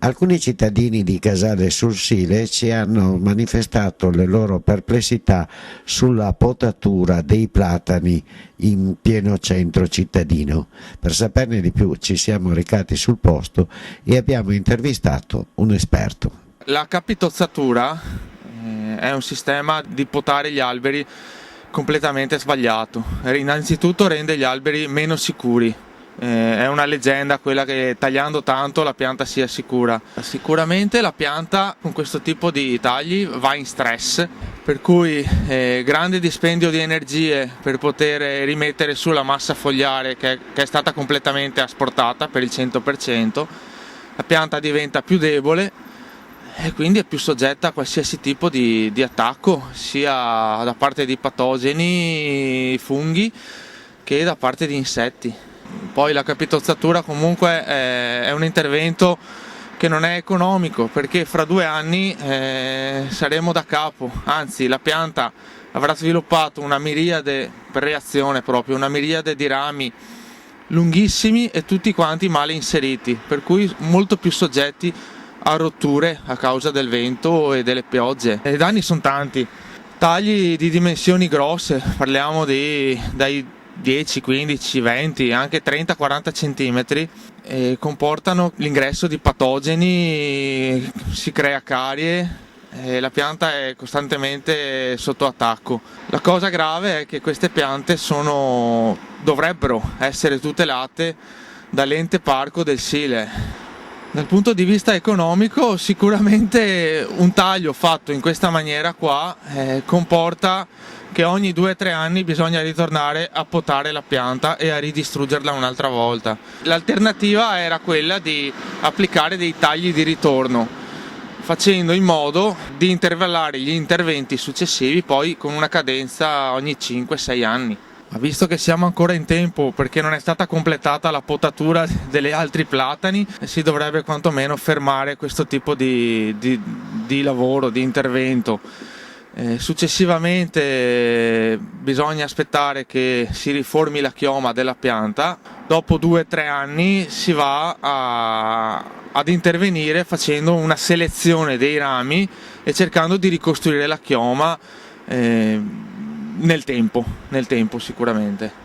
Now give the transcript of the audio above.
Alcuni cittadini di Casale sul Sile ci hanno manifestato le loro perplessità sulla potatura dei platani in pieno centro cittadino. Per saperne di più ci siamo recati sul posto e abbiamo intervistato un esperto. La capitozzatura è un sistema di potare gli alberi completamente sbagliato. Innanzitutto rende gli alberi meno sicuri. È una leggenda quella che tagliando tanto la pianta sia sicura. Sicuramente la pianta con questo tipo di tagli va in stress, per cui grande dispendio di energie per poter rimettere su la massa fogliare che è stata completamente asportata per il 100%. La pianta diventa più debole e quindi è più soggetta a qualsiasi tipo di attacco, sia da parte di patogeni, funghi, che da parte di insetti. Poi la capitozzatura comunque è un intervento che non è economico, perché fra 2 anni saremo da capo, anzi la pianta avrà sviluppato una miriade, per reazione proprio, una miriade di rami lunghissimi e tutti quanti male inseriti, per cui molto più soggetti a rotture a causa del vento e delle piogge. I danni sono tanti, tagli di dimensioni grosse, parliamo dai 10, 15, 20, anche 30-40 centimetri, comportano l'ingresso di patogeni, si crea carie e la pianta è costantemente sotto attacco. La cosa grave è che queste piante dovrebbero essere tutelate dall'ente parco del Sile. Dal punto di vista economico sicuramente un taglio fatto in questa maniera qua comporta che ogni 2-3 anni bisogna ritornare a potare la pianta e a ridistruggerla un'altra volta. L'alternativa era quella di applicare dei tagli di ritorno, facendo in modo di intervallare gli interventi successivi poi con una cadenza ogni 5-6 anni. Ma visto che siamo ancora in tempo, perché non è stata completata la potatura degli altri platani, si dovrebbe quantomeno fermare questo tipo di lavoro, di intervento. Successivamente bisogna aspettare che si riformi la chioma della pianta. Dopo 2-3 anni si va ad intervenire facendo una selezione dei rami e cercando di ricostruire la chioma nel tempo sicuramente.